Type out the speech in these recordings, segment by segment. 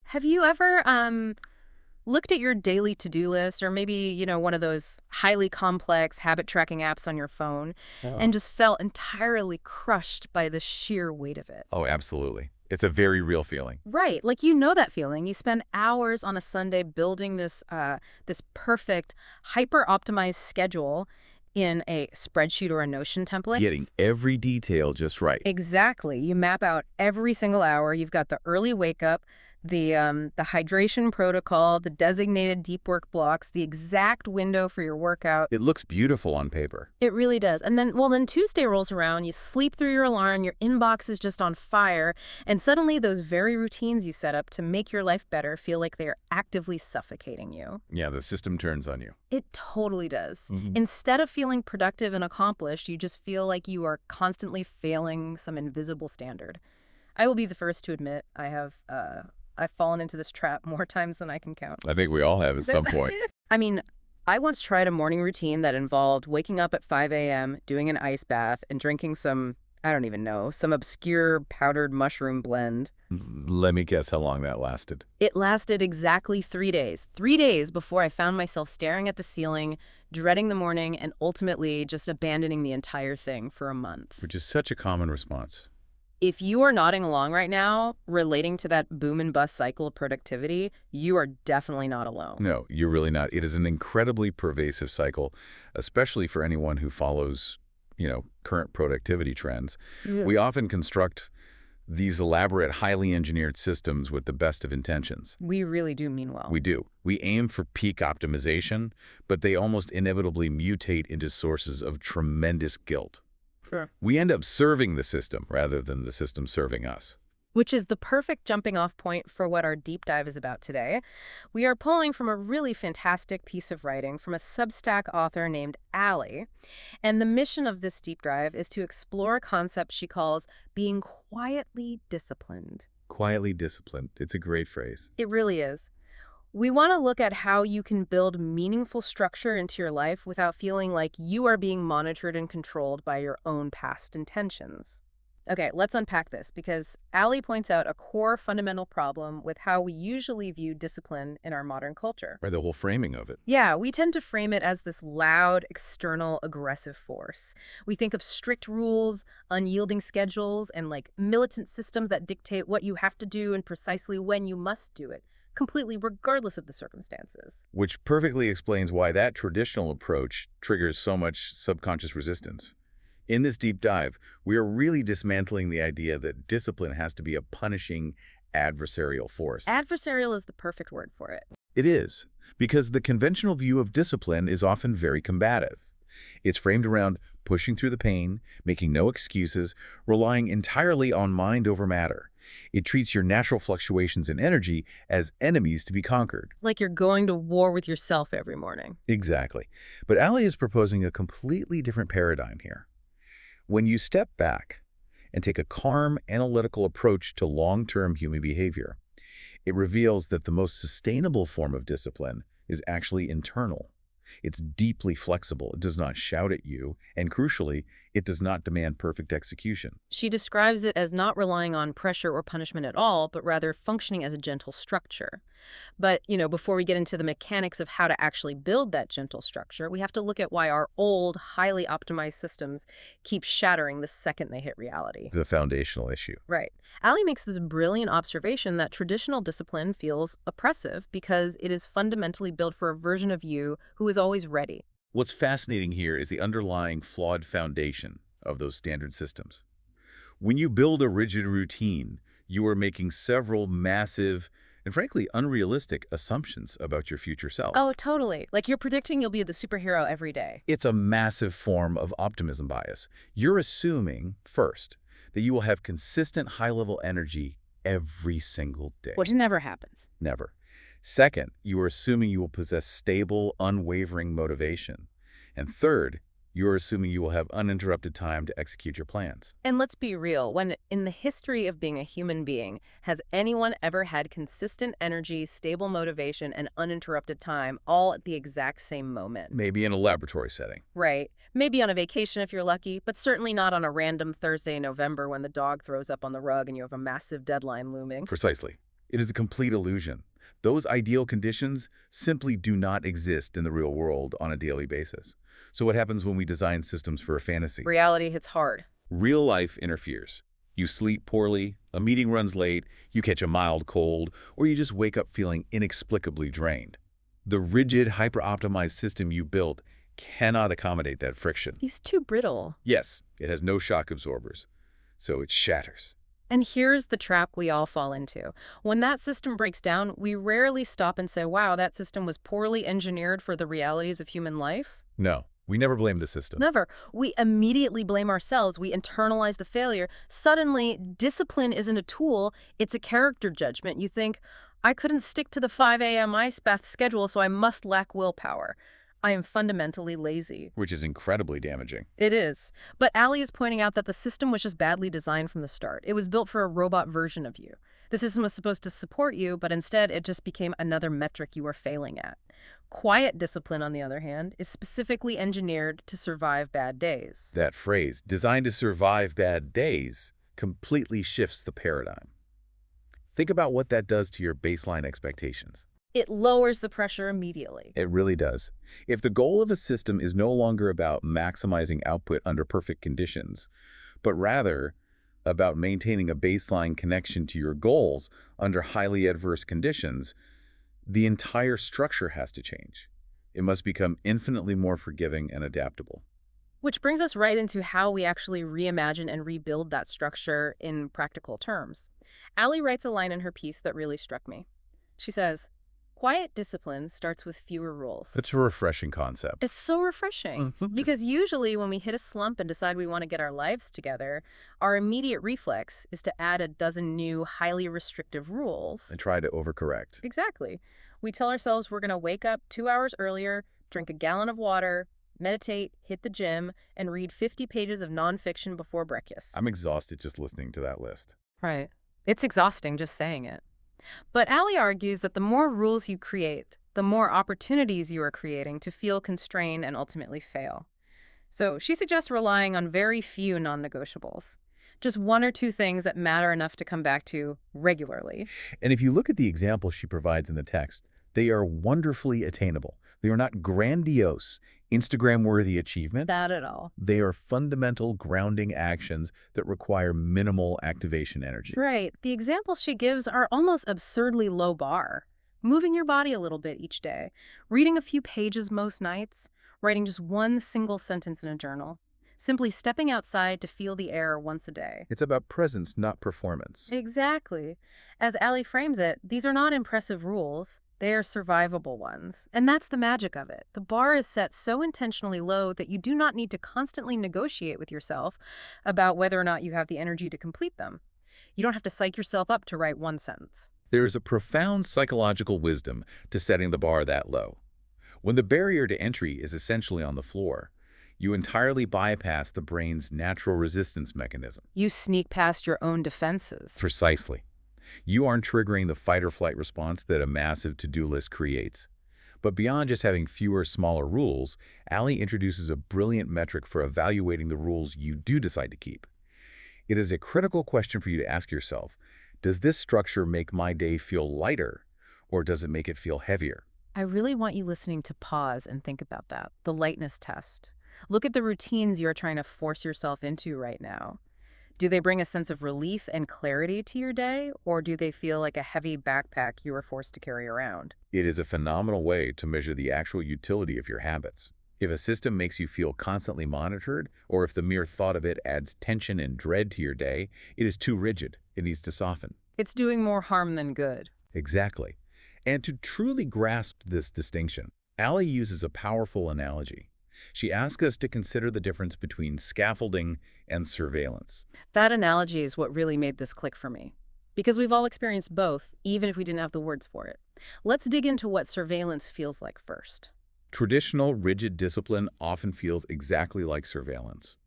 Have you ever looked at your daily to-do list or maybe, one of those highly complex habit tracking apps on your phone Oh. and just felt entirely crushed by the sheer weight of it? Oh, absolutely. It's a very real feeling. Right. Like you know that feeling. You spend hours on a Sunday building this perfect hyper-optimized schedule in a spreadsheet or a Notion template. Getting every detail just right. Exactly. You map out every single hour. You've got the early wake up, the hydration protocol, the designated deep work blocks, the exact window for your workout. It looks beautiful on paper. It really does. And then Tuesday rolls around, you sleep through your alarm, your inbox is just on fire, and suddenly those very routines you set up to make your life better feel like they are actively suffocating you. Yeah, the system turns on you. It totally does. Mhm. Instead of feeling productive and accomplished, you just feel like you are constantly failing some invisible standard. I will be the first to admit I've fallen into this trap more times than I can count. I think we all have at some point. I mean, I once tried a morning routine that involved waking up at 5 a.m., doing an ice bath, and drinking some, I don't even know, some obscure powdered mushroom blend. Let me guess how long that lasted. It lasted exactly 3 days. 3 days before I found myself staring at the ceiling, dreading the morning, and ultimately just abandoning the entire thing for a month. Which is such a common response. If you are nodding along right now, relating to that boom and bust cycle of productivity, you are definitely not alone. No, you're really not. It is an incredibly pervasive cycle, especially for anyone who follows, current productivity trends. Yeah. We often construct these elaborate, highly engineered systems with the best of intentions. We really do mean well. We do. We aim for peak optimization, but they almost inevitably mutate into sources of tremendous guilt. Sure. We end up serving the system rather than the system serving us. Which is the perfect jumping off point for what our deep dive is about today. We are pulling from a really fantastic piece of writing from a Substack author named Allie. And the mission of this deep dive is to explore a concept she calls being quietly disciplined. Quietly disciplined. It's a great phrase. It really is. We want to look at how you can build meaningful structure into your life without feeling like you are being monitored and controlled by your own past intentions. Okay, let's unpack this because Allie points out a core fundamental problem with how we usually view discipline in our modern culture. By the whole framing of it. Yeah, we tend to frame it as this loud, external, aggressive force. We think of strict rules, unyielding schedules, and like militant systems that dictate what you have to do and precisely when you must do it, completely regardless of the circumstances. Which perfectly explains why that traditional approach triggers so much subconscious resistance. In this deep dive, we are really dismantling the idea that discipline has to be a punishing, adversarial force. Adversarial is the perfect word for it. It is, because the conventional view of discipline is often very combative. It's framed around pushing through the pain, making no excuses, relying entirely on mind over matter. It treats your natural fluctuations in energy as enemies to be conquered. Like you're going to war with yourself every morning. Exactly. But Allie is proposing a completely different paradigm here. When you step back and take a calm, analytical approach to long-term human behavior, it reveals that the most sustainable form of discipline is actually internal. It's deeply flexible, it does not shout at you, and crucially, it does not demand perfect execution. She describes it as not relying on pressure or punishment at all, but rather functioning as a gentle structure. But, before we get into the mechanics of how to actually build that gentle structure, we have to look at why our old, highly optimized systems keep shattering the second they hit reality. The foundational issue. Right. Allie makes this brilliant observation that traditional discipline feels oppressive because it is fundamentally built for a version of you who is always ready. What's fascinating here is the underlying flawed foundation of those standard systems. When you build a rigid routine, you are making several massive and frankly unrealistic assumptions about your future self. Oh, totally. Like you're predicting you'll be the superhero every day. It's a massive form of optimism bias. You're assuming, first, that you will have consistent high-level energy every single day. Which never happens. Never. Second, you are assuming you will possess stable, unwavering motivation. And third, you are assuming you will have uninterrupted time to execute your plans. And let's be real, when in the history of being a human being, has anyone ever had consistent energy, stable motivation, and uninterrupted time all at the exact same moment? Maybe in a laboratory setting. Right. Maybe on a vacation if you're lucky, but certainly not on a random Thursday in November when the dog throws up on the rug and you have a massive deadline looming. Precisely. It is a complete illusion. Those ideal conditions simply do not exist in the real world on a daily basis. So what happens when we design systems for a fantasy? Reality hits hard. Real life interferes. You sleep poorly, a meeting runs late, you catch a mild cold, or you just wake up feeling inexplicably drained. The rigid, hyper-optimized system you built cannot accommodate that friction. He's too brittle. Yes, it has no shock absorbers, so it shatters. And here's the trap we all fall into. When that system breaks down, we rarely stop and say, wow, that system was poorly engineered for the realities of human life. No, we never blame the system. Never. We immediately blame ourselves. We internalize the failure. Suddenly, discipline isn't a tool, it's a character judgment. You think, I couldn't stick to the 5 a.m. ice bath schedule, so I must lack willpower. I am fundamentally lazy. Which is incredibly damaging. It is. But Allie is pointing out that the system was just badly designed from the start. It was built for a robot version of you. The system was supposed to support you, but instead it just became another metric you were failing at. Quiet discipline, on the other hand, is specifically engineered to survive bad days. That phrase, designed to survive bad days, completely shifts the paradigm. Think about what that does to your baseline expectations. It lowers the pressure immediately. It really does. If the goal of a system is no longer about maximizing output under perfect conditions, but rather about maintaining a baseline connection to your goals under highly adverse conditions, the entire structure has to change. It must become infinitely more forgiving and adaptable. Which brings us right into how we actually reimagine and rebuild that structure in practical terms. Allie writes a line in her piece that really struck me. She says, quiet discipline starts with fewer rules. It's a refreshing concept. It's so refreshing because usually when we hit a slump and decide we want to get our lives together, our immediate reflex is to add a dozen new, highly restrictive rules. And try to overcorrect. Exactly. We tell ourselves we're going to wake up 2 hours earlier, drink a gallon of water, meditate, hit the gym, and read 50 pages of nonfiction before breakfast. I'm exhausted just listening to that list. Right. It's exhausting just saying it. But Allie argues that the more rules you create, the more opportunities you are creating to feel constrained and ultimately fail. So she suggests relying on very few non-negotiables. Just one or two things that matter enough to come back to regularly. And if you look at the examples she provides in the text, they are wonderfully attainable. They are not grandiose, Instagram-worthy achievements. Not at all. They are fundamental grounding actions that require minimal activation energy. Right. The examples she gives are almost absurdly low bar. Moving your body a little bit each day, reading a few pages most nights, writing just one single sentence in a journal, simply stepping outside to feel the air once a day. It's about presence, not performance. Exactly. As Allie frames it, these are not impressive rules. They are survivable ones. And that's the magic of it. The bar is set so intentionally low that you do not need to constantly negotiate with yourself about whether or not you have the energy to complete them. You don't have to psych yourself up to write one sentence. There is a profound psychological wisdom to setting the bar that low. When the barrier to entry is essentially on the floor, you entirely bypass the brain's natural resistance mechanism. You sneak past your own defenses. Precisely. You aren't triggering the fight-or-flight response that a massive to-do list creates. But beyond just having fewer, smaller rules, Allie introduces a brilliant metric for evaluating the rules you do decide to keep. It is a critical question for you to ask yourself, does this structure make my day feel lighter, or does it make it feel heavier? I really want you listening to pause and think about that, the lightness test. Look at the routines you're trying to force yourself into right now. Do they bring a sense of relief and clarity to your day, or do they feel like a heavy backpack you are forced to carry around? It is a phenomenal way to measure the actual utility of your habits. If a system makes you feel constantly monitored, or if the mere thought of it adds tension and dread to your day, it is too rigid. It needs to soften. It's doing more harm than good. Exactly. And to truly grasp this distinction, Allie uses a powerful analogy. She asks us to consider the difference between scaffolding and surveillance. That analogy is what really made this click for me. Because we've all experienced both, even if we didn't have the words for it. Let's dig into what surveillance feels like first. Traditional, rigid discipline often feels exactly like surveillance.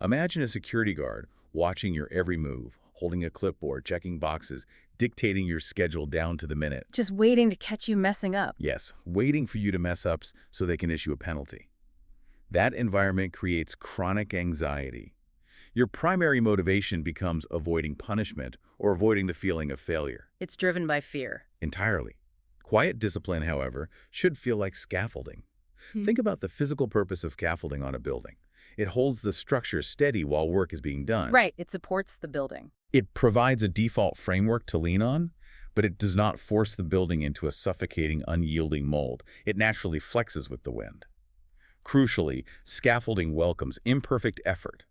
Imagine a security guard watching your every move, holding a clipboard, checking boxes, dictating your schedule down to the minute. Just waiting to catch you messing up. Yes, waiting for you to mess up so they can issue a penalty. That environment creates chronic anxiety. Your primary motivation becomes avoiding punishment or avoiding the feeling of failure. It's driven by fear. Entirely. Quiet discipline, however, should feel like scaffolding. Think about the physical purpose of scaffolding on a building. It holds the structure steady while work is being done. Right, it supports the building. It provides a default framework to lean on, but it does not force the building into a suffocating, unyielding mold. It naturally flexes with the wind. Crucially, scaffolding welcomes imperfect effort.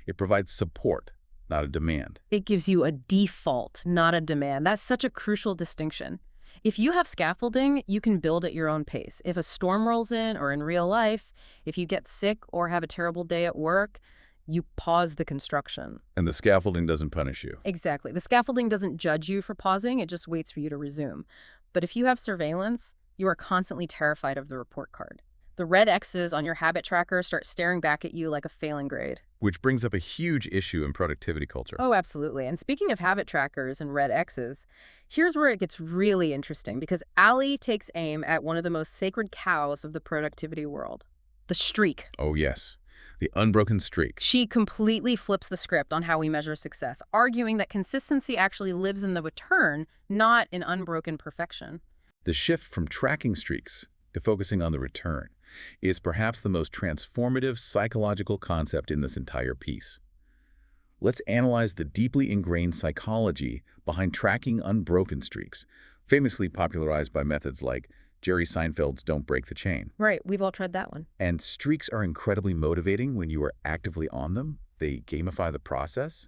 It provides support, not a demand. It gives you a default, not a demand. That's such a crucial distinction. If you have scaffolding, you can build at your own pace. If a storm rolls in or in real life, if you get sick or have a terrible day at work, you pause the construction. And the scaffolding doesn't punish you. Exactly. The scaffolding doesn't judge you for pausing, it just waits for you to resume. But if you have surveillance, you are constantly terrified of the report card. The red X's on your habit tracker start staring back at you like a failing grade. Which brings up a huge issue in productivity culture. Oh, absolutely. And speaking of habit trackers and red X's, here's where it gets really interesting because Allie takes aim at one of the most sacred cows of the productivity world, the streak. Oh, yes. The unbroken streak. She completely flips the script on how we measure success, arguing that consistency actually lives in the return, not in unbroken perfection. The shift from tracking streaks to focusing on the return is perhaps the most transformative psychological concept in this entire piece. Let's analyze the deeply ingrained psychology behind tracking unbroken streaks, famously popularized by methods like Jerry Seinfeld's Don't Break the Chain. Right, we've all tried that one. And streaks are incredibly motivating when you are actively on them. They gamify the process,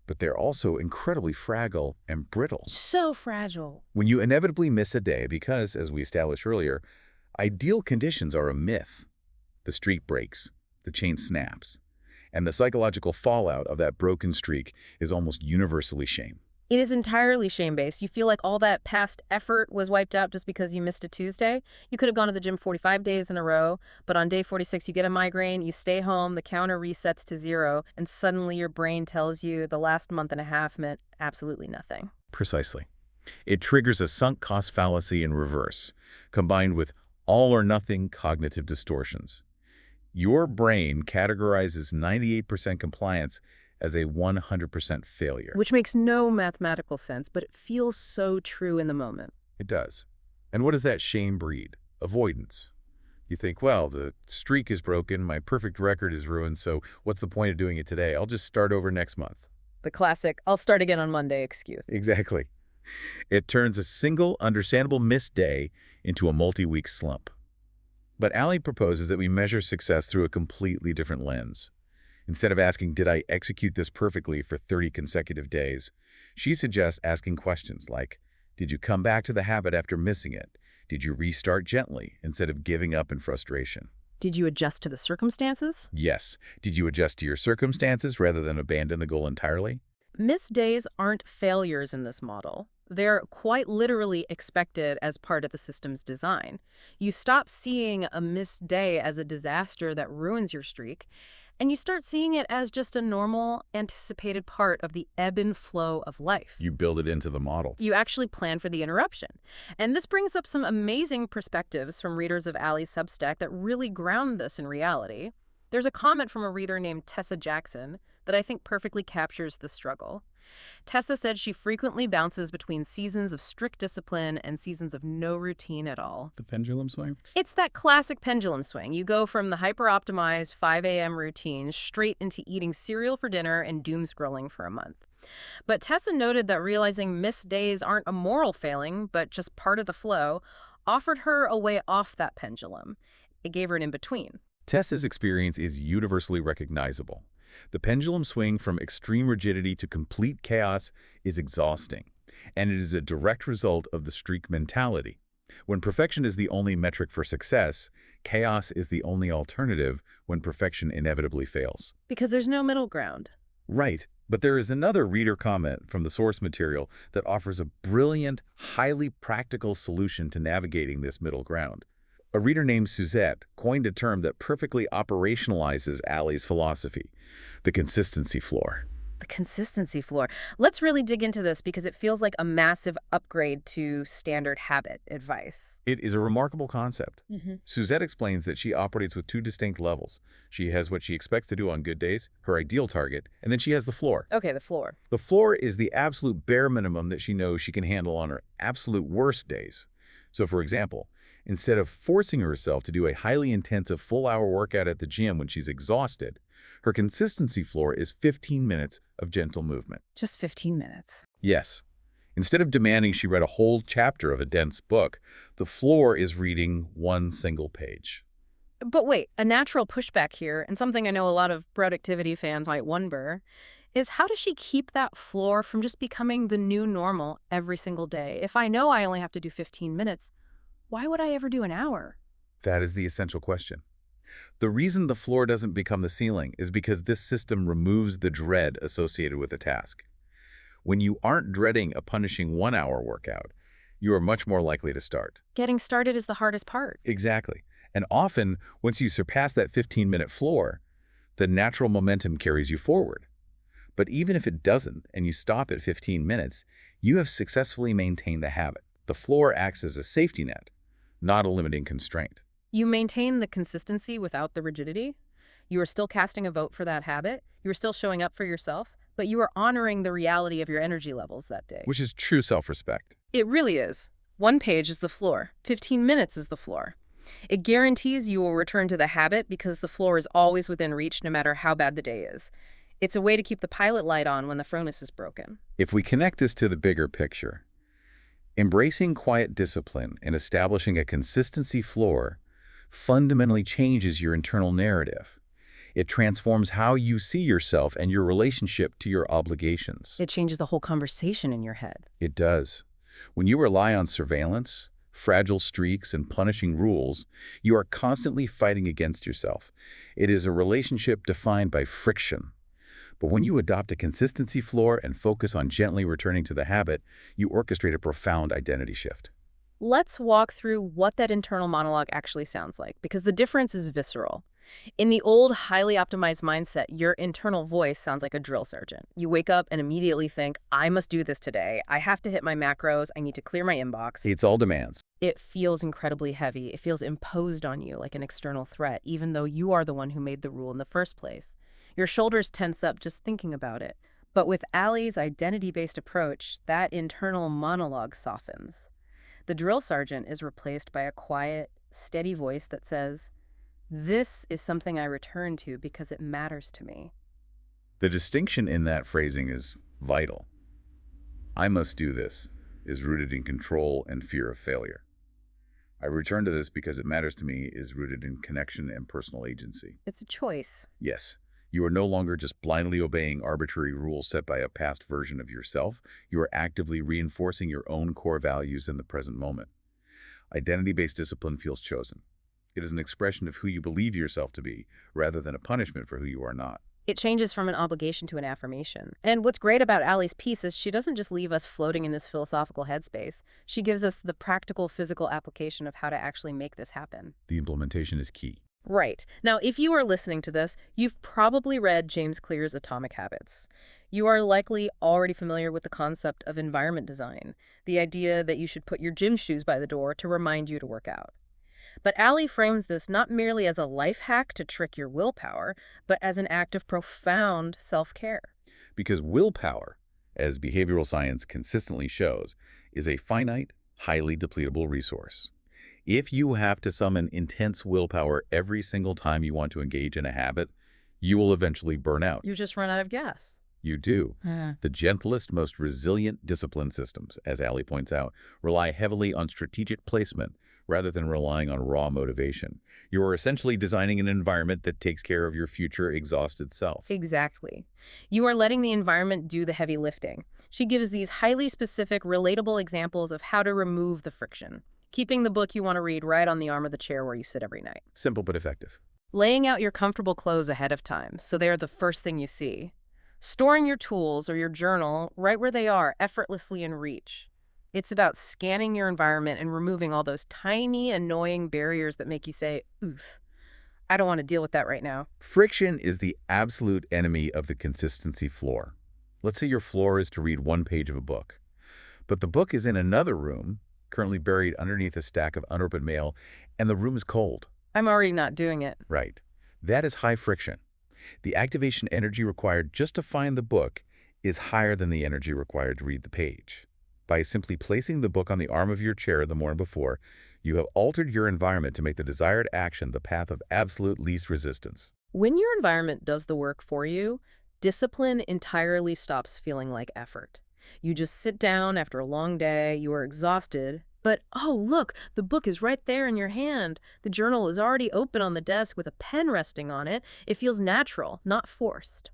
but they're also incredibly fragile and brittle. So fragile. When you inevitably miss a day because, as we established earlier, ideal conditions are a myth, the streak breaks, the chain snaps, and the psychological fallout of that broken streak is almost universally shame. It is entirely shame-based. You feel like all that past effort was wiped out just because you missed a Tuesday. You could have gone to the gym 45 days in a row, but on day 46 you get a migraine, you stay home, the counter resets to 0, and suddenly your brain tells you the last month and a half meant absolutely nothing. Precisely. It triggers a sunk cost fallacy in reverse, combined with all-or-nothing cognitive distortions. Your brain categorizes 98% compliance as a 100% failure. Which makes no mathematical sense, but it feels so true in the moment. It does. And what does that shame breed? Avoidance. You think, well, the streak is broken, my perfect record is ruined, so what's the point of doing it today? I'll just start over next month. The classic, I'll start again on Monday excuse. Exactly. It turns a single, understandable missed day into a multi-week slump. But Allie proposes that we measure success through a completely different lens. Instead of asking, did I execute this perfectly for 30 consecutive days, she suggests asking questions like, did you come back to the habit after missing it? Did you restart gently instead of giving up in frustration? Did you adjust to the circumstances? Yes. Did you adjust to your circumstances rather than abandon the goal entirely? Missed days aren't failures in this model. They're quite literally expected as part of the system's design. You stop seeing a missed day as a disaster that ruins your streak, and you start seeing it as just a normal, anticipated part of the ebb and flow of life. You build it into the model. You actually plan for the interruption. And this brings up some amazing perspectives from readers of Allie's Substack that really ground this in reality. There's a comment from a reader named Tessa Jackson that I think perfectly captures the struggle. Tessa said she frequently bounces between seasons of strict discipline and seasons of no routine at all. The pendulum swing? It's that classic pendulum swing. You go from the hyper-optimized 5 a.m. routine straight into eating cereal for dinner and doom scrolling for a month. But Tessa noted that realizing missed days aren't a moral failing, but just part of the flow, offered her a way off that pendulum. It gave her an in-between. Tessa's experience is universally recognizable. The pendulum swing from extreme rigidity to complete chaos is exhausting, and it is a direct result of the streak mentality. When perfection is the only metric for success, chaos is the only alternative when perfection inevitably fails. Because there's no middle ground. Right, but there is another reader comment from the source material that offers a brilliant, highly practical solution to navigating this middle ground. A reader named Suzette coined a term that perfectly operationalizes Allie's philosophy, the consistency floor. The consistency floor. Let's really dig into this because it feels like a massive upgrade to standard habit advice. It is a remarkable concept. Hmm. Suzette explains that she operates with two distinct levels. She has what she expects to do on good days, her ideal target, and then she has the floor. Okay, the floor. The floor is the absolute bare minimum that she knows she can handle on her absolute worst days. So for example, instead of forcing herself to do a highly intensive full-hour workout at the gym when she's exhausted, her consistency floor is 15 minutes of gentle movement. Just 15 minutes. Yes. Instead of demanding she read a whole chapter of a dense book, the floor is reading one single page. But wait, a natural pushback here, and something I know a lot of productivity fans might wonder, is how does she keep that floor from just becoming the new normal every single day? If I know I only have to do 15 minutes, why would I ever do an hour? That is the essential question. The reason the floor doesn't become the ceiling is because this system removes the dread associated with the task. When you aren't dreading a punishing 1-hour workout, you are much more likely to start. Getting started is the hardest part. Exactly. And often, once you surpass that 15-minute floor, the natural momentum carries you forward. But even if it doesn't, and you stop at 15 minutes, you have successfully maintained the habit. The floor acts as a safety net, not a limiting constraint. You maintain the consistency without the rigidity. You are still casting a vote for that habit. You are still showing up for yourself, but you are honoring the reality of your energy levels that day. Which is true self-respect. It really is. 1 page is the floor. 15 minutes is the floor. It guarantees you will return to the habit because the floor is always within reach no matter how bad the day is. It's a way to keep the pilot light on when the furnace is broken. If we connect this to the bigger picture, embracing quiet discipline and establishing a consistency floor fundamentally changes your internal narrative. It transforms how you see yourself and your relationship to your obligations. It changes the whole conversation in your head. It does. When you rely on surveillance, fragile streaks, and punishing rules, you are constantly fighting against yourself. It is a relationship defined by friction. But when you adopt a consistency floor and focus on gently returning to the habit, you orchestrate a profound identity shift. Let's walk through what that internal monologue actually sounds like, because the difference is visceral. In the old, highly optimized mindset, your internal voice sounds like a drill sergeant. You wake up and immediately think, I must do this today. I have to hit my macros. I need to clear my inbox. It's all demands. It feels incredibly heavy. It feels imposed on you like an external threat, even though you are the one who made the rule in the first place. Your shoulders tense up just thinking about it. But with Allie's identity-based approach, that internal monologue softens. The drill sergeant is replaced by a quiet, steady voice that says, this is something I return to because it matters to me. The distinction in that phrasing is vital. I must do this is rooted in control and fear of failure. I return to this because it matters to me is rooted in connection and personal agency. It's a choice. Yes, you are no longer just blindly obeying arbitrary rules set by a past version of yourself. You are actively reinforcing your own core values in the present moment. Identity-based discipline feels chosen. It is an expression of who you believe yourself to be, rather than a punishment for who you are not. It changes from an obligation to an affirmation. And what's great about Allie's piece is she doesn't just leave us floating in this philosophical headspace. She gives us the practical, physical application of how to actually make this happen. The implementation is key. Right. Now, if you are listening to this, you've probably read James Clear's Atomic Habits. You are likely already familiar with the concept of environment design, the idea that you should put your gym shoes by the door to remind you to work out. But Allie frames this not merely as a life hack to trick your willpower, but as an act of profound self-care. Because willpower, as behavioral science consistently shows, is a finite, highly depletable resource. If you have to summon intense willpower every single time you want to engage in a habit, you will eventually burn out. You just run out of gas. You do. The gentlest, most resilient discipline systems, as Allie points out, rely heavily on strategic placement rather than relying on raw motivation. You are essentially designing an environment that takes care of your future exhausted self. Exactly. You are letting the environment do the heavy lifting. She gives these highly specific, relatable examples of how to remove the friction, keeping the book you want to read right on the arm of the chair where you sit every night. Simple but effective. Laying out your comfortable clothes ahead of time so they are the first thing you see. Storing your tools or your journal right where they are, effortlessly in reach. It's about scanning your environment and removing all those tiny, annoying barriers that make you say, oof, I don't want to deal with that right now. Friction is the absolute enemy of the consistency floor. Let's say your floor is to read one page of a book, but the book is in another room, currently buried underneath a stack of unopened mail, and the room is cold. I'm already not doing it. Right. That is high friction. The activation energy required just to find the book is higher than the energy required to read the page. By simply placing the book on the arm of your chair the morning before, you have altered your environment to make the desired action the path of absolute least resistance. When your environment does the work for you, discipline entirely stops feeling like effort. You just sit down after a long day, you are exhausted, but oh, look, the book is right there in your hand. The journal is already open on the desk with a pen resting on it. It feels natural, not forced.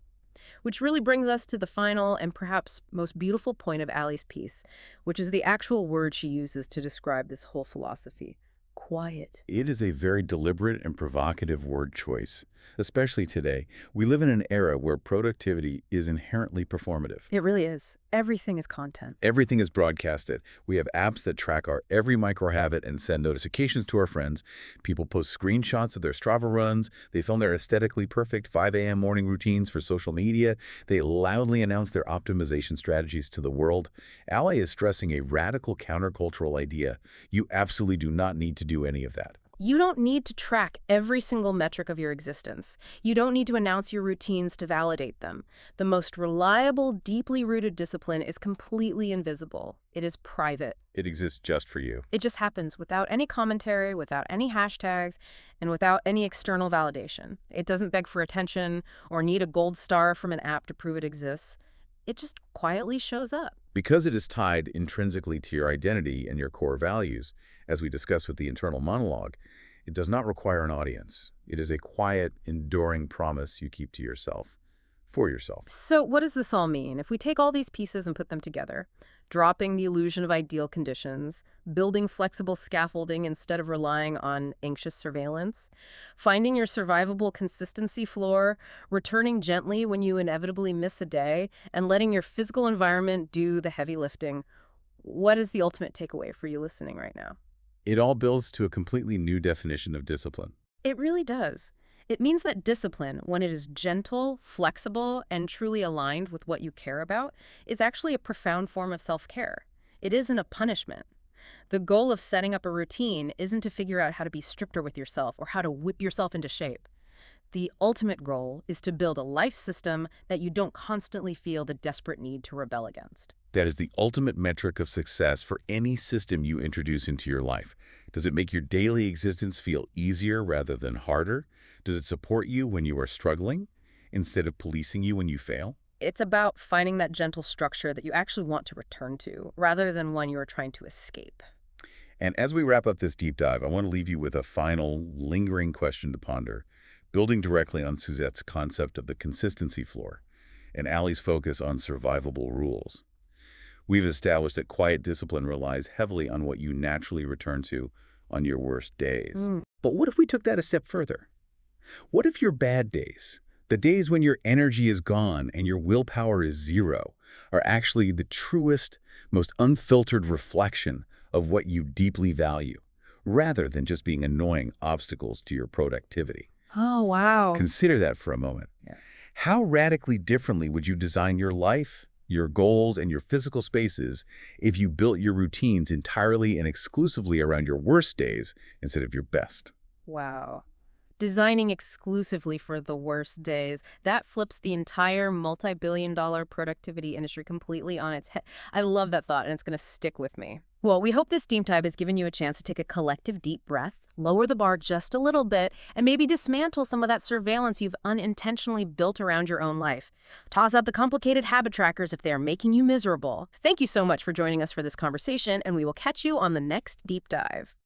Which really brings us to the final and perhaps most beautiful point of Allie's piece, which is the actual word she uses to describe this whole philosophy: quiet. It is a very deliberate and provocative word choice, especially today. We live in an era where productivity is inherently performative. It really is. Everything is content. Everything is broadcasted. We have apps that track our every micro habit and send notifications to our friends. People post screenshots of their Strava runs. They film their aesthetically perfect 5 a.m. morning routines for social media. They loudly announce their optimization strategies to the world. Ally is stressing a radical countercultural idea. You absolutely do not need to do any of that. You don't need to track every single metric of your existence. You don't need to announce your routines to validate them. The most reliable, deeply rooted discipline is completely invisible. It is private. It exists just for you. It just happens without any commentary, without any hashtags, and without any external validation. It doesn't beg for attention or need a gold star from an app to prove it exists. It just quietly shows up. Because it is tied intrinsically to your identity and your core values, as we discussed with the internal monologue, it does not require an audience. It is a quiet, enduring promise you keep to yourself, for yourself. So what does this all mean? If we take all these pieces and put them together, dropping the illusion of ideal conditions, building flexible scaffolding instead of relying on anxious surveillance, finding your survivable consistency floor, returning gently when you inevitably miss a day, and letting your physical environment do the heavy lifting, what is the ultimate takeaway for you listening right now? It all builds to a completely new definition of discipline. It really does. It means that discipline, when it is gentle, flexible, and truly aligned with what you care about, is actually a profound form of self-care. It isn't a punishment. The goal of setting up a routine isn't to figure out how to be stricter with yourself or how to whip yourself into shape. The ultimate goal is to build a life system that you don't constantly feel the desperate need to rebel against. That is the ultimate metric of success for any system you introduce into your life. Does it make your daily existence feel easier rather than harder? Does it support you when you are struggling instead of policing you when you fail? It's about finding that gentle structure that you actually want to return to, rather than one you are trying to escape. And as we wrap up this deep dive, I want to leave you with a final, lingering question to ponder, building directly on Suzette's concept of the consistency floor and Allie's focus on survivable rules. We've established that quiet discipline relies heavily on what you naturally return to on your worst days. But what if we took that a step further? What if your bad days, the days when your energy is gone and your willpower is zero, are actually the truest, most unfiltered reflection of what you deeply value, rather than just being annoying obstacles to your productivity? Oh, wow. Consider that for a moment. Yeah. How radically differently would you design your life, your goals, and your physical spaces if you built your routines entirely and exclusively around your worst days instead of your best? Wow. Designing exclusively for the worst days, that flips the entire multi-billion-dollar productivity industry completely on its head. I love that thought, and it's going to stick with me. Well, we hope this deep dive has given you a chance to take a collective deep breath, lower the bar just a little bit, and maybe dismantle some of that surveillance you've unintentionally built around your own life. Toss out the complicated habit trackers if they're making you miserable. Thank you so much for joining us for this conversation, and we will catch you on the next deep dive.